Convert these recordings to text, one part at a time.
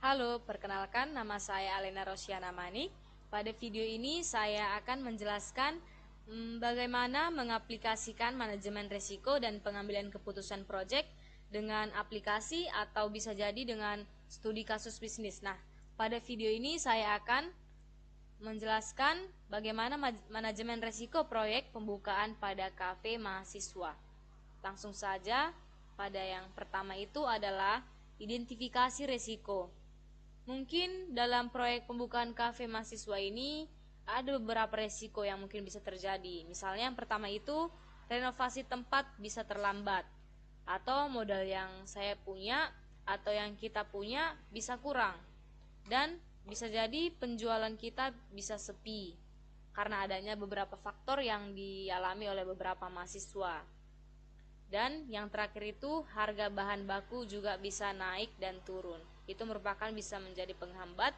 Halo, perkenalkan nama saya Alena Rosiana Manik. Pada video ini saya akan menjelaskan bagaimana mengaplikasikan manajemen risiko dan pengambilan keputusan proyek dengan aplikasi atau bisa jadi dengan studi kasus bisnis. Nah, pada video ini saya akan menjelaskan bagaimana manajemen risiko proyek pembukaan pada kafe mahasiswa. Langsung saja, pada yang pertama itu adalah identifikasi risiko. Mungkin dalam proyek pembukaan kafe mahasiswa ini ada beberapa resiko yang mungkin bisa terjadi. Misalnya yang pertama itu renovasi tempat bisa terlambat, atau modal yang saya punya atau yang kita punya bisa kurang, dan bisa jadi penjualan kita bisa sepi karena adanya beberapa faktor yang dialami oleh beberapa mahasiswa. Dan yang terakhir itu harga bahan baku juga bisa naik dan turun. Itu merupakan bisa menjadi penghambat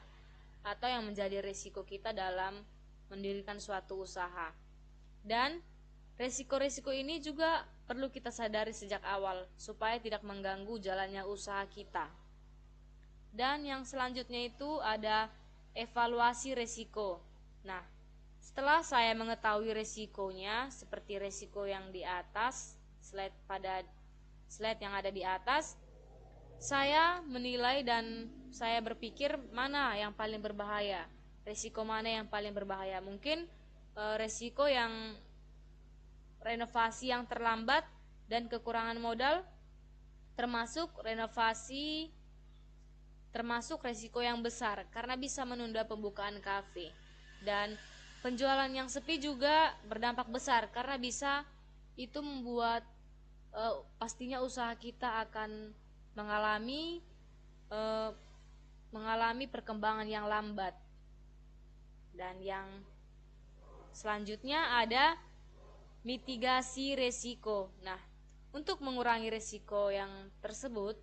atau yang menjadi risiko kita dalam mendirikan suatu usaha. Dan risiko-risiko ini juga perlu kita sadari sejak awal supaya tidak mengganggu jalannya usaha kita. Dan yang selanjutnya itu ada evaluasi risiko. Nah, setelah saya mengetahui risikonya seperti risiko yang di atas, slide yang ada di atas, saya menilai dan saya berpikir mana yang paling berbahaya, risiko mana yang paling berbahaya. Mungkin risiko yang renovasi yang terlambat dan kekurangan modal, termasuk risiko yang besar karena bisa menunda pembukaan kafe. Dan penjualan yang sepi juga berdampak besar karena bisa itu membuat pastinya usaha kita akan mengalami perkembangan yang lambat. Dan yang selanjutnya ada mitigasi resiko. Nah, untuk mengurangi resiko yang tersebut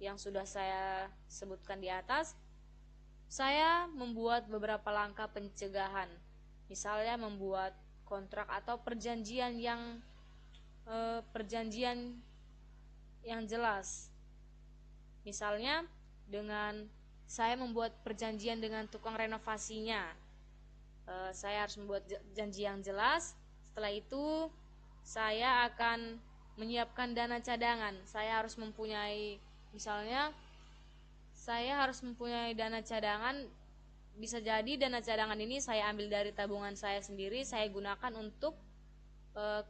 yang sudah saya sebutkan di atas, saya membuat beberapa langkah pencegahan. Misalnya membuat kontrak atau perjanjian yang jelas. Misalnya dengan saya membuat perjanjian dengan tukang renovasinya, saya harus membuat janji yang jelas. Setelah itu saya akan menyiapkan dana cadangan. Saya harus mempunyai dana cadangan. Bisa jadi dana cadangan ini saya ambil dari tabungan saya sendiri, saya gunakan untuk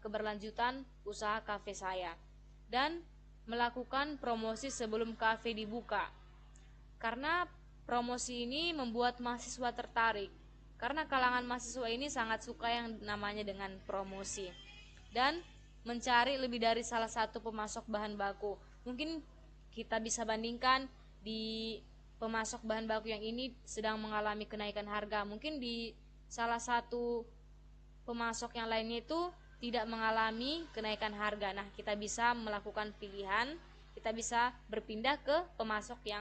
keberlanjutan usaha kafe saya. Dan melakukan promosi sebelum kafe dibuka, karena promosi ini membuat mahasiswa tertarik, karena kalangan mahasiswa ini sangat suka yang namanya dengan promosi. Dan mencari lebih dari salah satu pemasok bahan baku. Mungkin kita bisa bandingkan di pemasok bahan baku yang ini sedang mengalami kenaikan harga, mungkin di salah satu pemasok yang lainnya itu tidak mengalami kenaikan harga. Nah, kita bisa melakukan pilihan, kita bisa berpindah ke pemasok yang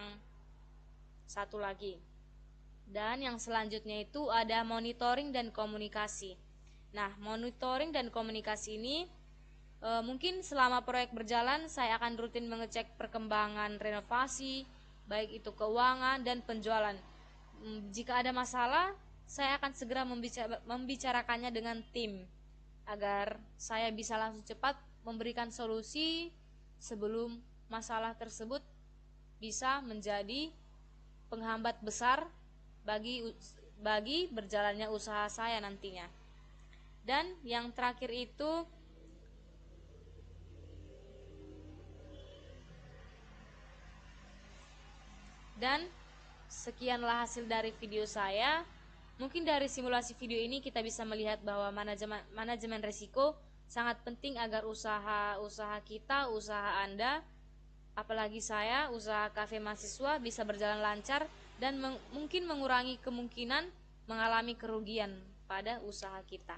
satu lagi. Dan yang selanjutnya itu ada monitoring dan komunikasi. Nah, monitoring dan komunikasi ini mungkin selama proyek berjalan saya akan rutin mengecek perkembangan renovasi, baik itu keuangan dan penjualan. Jika ada masalah, saya akan segera membicarakannya dengan tim agar saya bisa langsung cepat memberikan solusi sebelum masalah tersebut bisa menjadi penghambat besar bagi berjalannya usaha saya nantinya. Dan yang terakhir itu dan sekianlah hasil dari video saya. Mungkin dari simulasi video ini kita bisa melihat bahwa manajemen risiko sangat penting agar usaha kita, usaha Anda, apalagi saya, usaha kafe mahasiswa bisa berjalan lancar dan mungkin mengurangi kemungkinan mengalami kerugian pada usaha kita.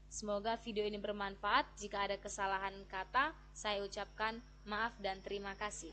Semoga video ini bermanfaat. Jika ada kesalahan kata, saya ucapkan maaf dan terima kasih.